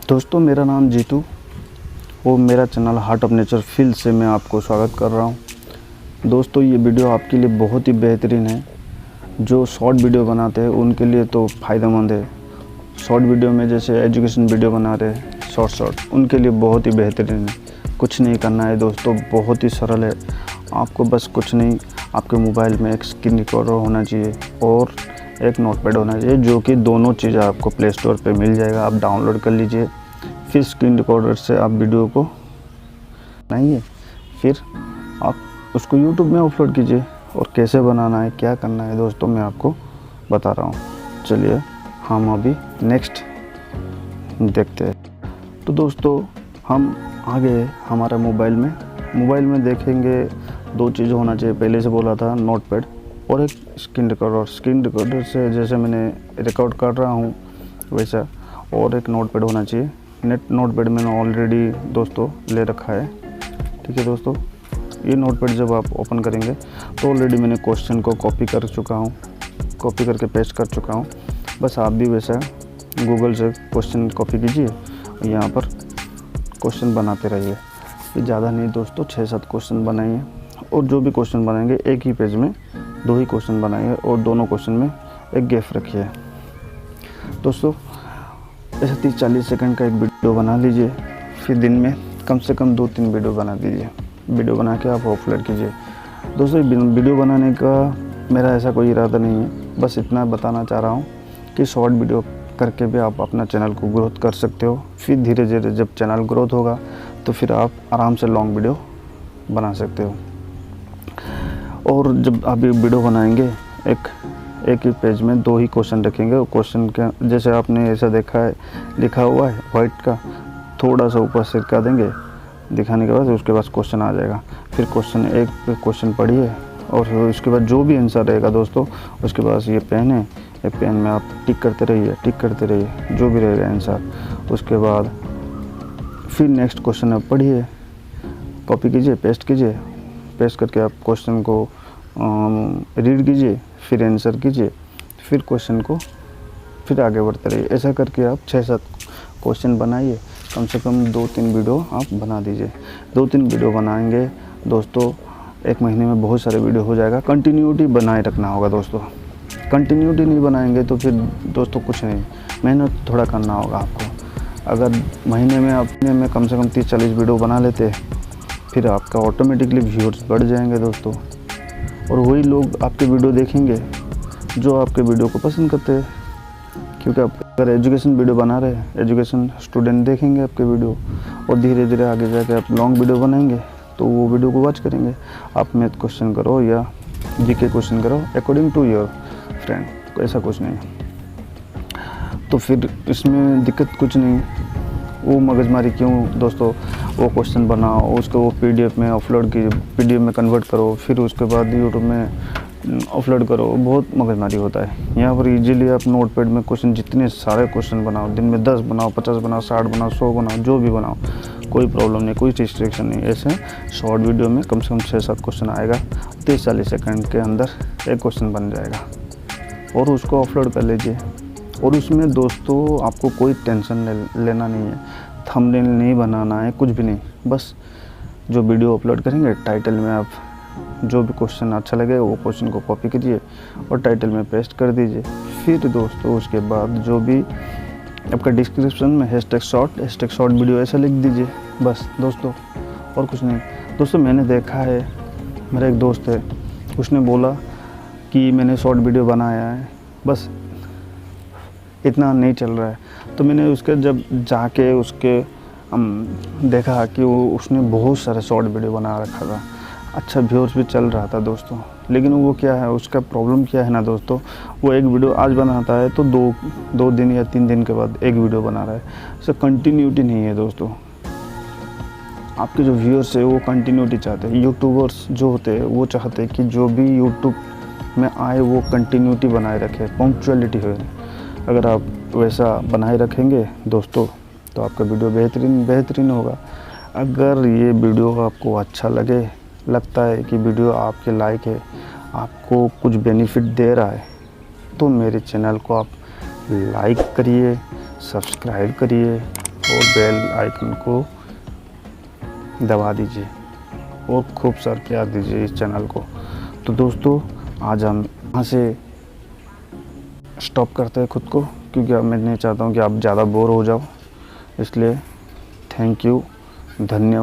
दोस्तों, मेरा नाम जीतू और मेरा channel heart of nature field से मैं आपको स्वागत कर रहा हूं। दोस्तों, ये वीडियो आपके लिए बहुत ही बेहतरीन है। जो शॉर्ट वीडियो बनाते हैं उनके लिए तो फ़ायदेमंद है। शॉर्ट वीडियो में जैसे एजुकेशन वीडियो बना रहे हैं शॉर्ट उनके लिए बहुत ही बेहतरीन है। कुछ नहीं करना है दोस्तों, बहुत ही सरल है। आपको बस कुछ नहीं, आपके मोबाइल में एक स्क्रीन रिकॉर्डर होना चाहिए और एक नोटपैड होना चाहिए, जो कि दोनों चीज़ें आपको प्ले स्टोर पे मिल जाएगा। आप डाउनलोड कर लीजिए, फिर स्क्रीन रिकॉर्डर से आप वीडियो को बनाइए, फिर आप उसको यूट्यूब में अपलोड कीजिए। और कैसे बनाना है, क्या करना है दोस्तों, मैं आपको बता रहा हूँ। चलिए हम अभी नेक्स्ट देखते हैं। तो दोस्तों, हम आगे हमारा मोबाइल में देखेंगे दो चीज़ होना चाहिए। पहले से बोला था नोटपैड और एक स्क्रीन रिकॉर्डर से जैसे मैंने रिकॉर्ड कर रहा हूँ वैसा, और एक नोटपैड होना चाहिए। नोटपैड मैंने ऑलरेडी दोस्तों ले रखा है। ठीक है दोस्तों, ये नोटपैड जब आप ओपन करेंगे तो ऑलरेडी मैंने क्वेश्चन को कॉपी करके पेस्ट कर चुका हूँ। बस आप भी वैसा गूगल से क्वेश्चन कॉपी कीजिए और यहाँ पर क्वेश्चन बनाते रहिए। ये ज़्यादा नहीं दोस्तों, 6-7 क्वेश्चन बनाइए और जो भी क्वेश्चन बनाएंगे एक ही पेज में 2 ही क्वेश्चन बनाइए और दोनों क्वेश्चन में एक गैप रखिए। दोस्तों, ऐसे 30-40 सेकंड का एक वीडियो बना लीजिए, फिर दिन में कम से कम 2-3 वीडियो बना दीजिए। वीडियो बना के आप अपलोड कीजिए। दोस्तों, वीडियो बनाने का मेरा ऐसा कोई इरादा नहीं है, बस इतना बताना चाह रहा हूँ कि शॉर्ट वीडियो करके भी आप अपना चैनल को ग्रोथ कर सकते हो। फिर धीरे धीरे जब चैनल ग्रोथ होगा तो फिर आप आराम से लॉन्ग वीडियो बना सकते हो। और जब आप ये वीडियो बनाएंगे एक ही पेज में 2 ही क्वेश्चन रखेंगे। और क्वेश्चन के जैसे आपने ऐसा देखा है, लिखा हुआ है वाइट का, थोड़ा सा ऊपर सिरका देंगे, दिखाने के बाद उसके बाद क्वेश्चन आ जाएगा। फिर क्वेश्चन पढ़िए और उसके बाद जो भी आंसर रहेगा दोस्तों, उसके पास ये पेन है, एक पेन में आप टिक करते रहिए जो भी रहेगा आंसर। उसके बाद फिर नेक्स्ट क्वेश्चन आप पढ़िए, कॉपी कीजिए, पेस्ट करके आप क्वेश्चन को रीड कीजिए, फिर आंसर कीजिए, फिर क्वेश्चन को फिर आगे बढ़ते रहिए। ऐसा करके आप 6-7 क्वेश्चन बनाइए। कम से कम 2-3 वीडियो आप बना दीजिए। 2-3 वीडियो बनाएंगे दोस्तों, 1 महीने में बहुत सारे वीडियो हो जाएगा। कंटिन्यूटी बनाए रखना होगा दोस्तों। कंटिन्यूटी नहीं बनाएंगे तो फिर दोस्तों कुछ नहीं, मेहनत थोड़ा करना होगा आपको। अगर महीने में कम से कम 30-40 वीडियो बना लेते, फिर आपका ऑटोमेटिकली व्यूअर्स बढ़ जाएंगे दोस्तों। और वही लोग आपके वीडियो देखेंगे जो आपके वीडियो को पसंद करते हैं। क्योंकि आप अगर एजुकेशन वीडियो बना रहे हैं, एजुकेशन स्टूडेंट देखेंगे आपके वीडियो, और धीरे धीरे आगे जाके आप लॉन्ग वीडियो बनाएंगे तो वो वीडियो को वॉच करेंगे। आप मैथ क्वेश्चन करो या जीके क्वेश्चन करो अकॉर्डिंग टू योर फ्रेंड, ऐसा कुछ नहीं। तो फिर इसमें दिक्कत कुछ नहीं, वो मगजमारी क्यों दोस्तों। वो क्वेश्चन बनाओ, उसको वो पीडीएफ में अपलोड कीजिए, पीडीएफ में कन्वर्ट करो, फिर उसके बाद यूट्यूब में अपलोड करो, बहुत मगजमारी होता है। यहाँ पर इजीली आप नोटपैड में क्वेश्चन जितने सारे क्वेश्चन बनाओ, दिन में 10 बनाओ, 50 बनाओ, 60 बनाओ, 100 बनाओ, जो भी बनाओ, कोई प्रॉब्लम नहीं, कोई रिस्ट्रिक्शन नहीं। ऐसे शॉर्ट वीडियो में कम से कम 6-7 क्वेश्चन आएगा, 30-40 सेकंड के अंदर एक क्वेश्चन बन जाएगा और उसको अपलोड कर लीजिए। और उसमें दोस्तों आपको कोई टेंशन लेना नहीं है, थंबनेल नहीं बनाना है, कुछ भी नहीं। बस जो वीडियो अपलोड करेंगे टाइटल में आप जो भी क्वेश्चन अच्छा लगे वो क्वेश्चन को कॉपी कीजिए और टाइटल में पेस्ट कर दीजिए। फिर दोस्तों उसके बाद जो भी आपका डिस्क्रिप्शन में हैशटैग शॉर्ट वीडियो ऐसा लिख दीजिए, बस दोस्तों, और कुछ नहीं। दोस्तों, मैंने देखा है, मेरा एक दोस्त है, उसने बोला कि मैंने शॉर्ट वीडियो बनाया है, बस इतना नहीं चल रहा है। तो मैंने उसके जब जाके उसके देखा कि उसने बहुत सारे शॉर्ट वीडियो बना रखा था, अच्छा व्यूअर्स भी चल रहा था दोस्तों। लेकिन वो क्या है, उसका प्रॉब्लम क्या है ना दोस्तों, वो एक वीडियो आज बनाता है तो 2 दिन या 3 दिन के बाद एक वीडियो बना रहा है। इससे कंटिन्यूटी नहीं है दोस्तों। आपके जो व्यूअर्स है वो कंटिन्यूटी चाहते हैं। यूट्यूबर्स जो होते हैं वो चाहते हैं कि जो भी यूट्यूब में आए वो कंटिन्यूटी बनाए रखे, पंक्चुअलिटी हो। अगर आप वैसा बनाए रखेंगे दोस्तों तो आपका वीडियो बेहतरीन होगा। अगर ये वीडियो आपको अच्छा लगता है कि वीडियो आपके लायक है, आपको कुछ बेनिफिट दे रहा है, तो मेरे चैनल को आप लाइक करिए, सब्सक्राइब करिए और बेल आइकन को दबा दीजिए और खूब सारा प्यार दीजिए इस चैनल को। तो दोस्तों आज हम यहाँ से स्टॉप करते हैं खुद को, क्योंकि अब मैं नहीं चाहता हूँ कि आप ज़्यादा बोर हो जाओ। इसलिए थैंक यू, धन्यवाद।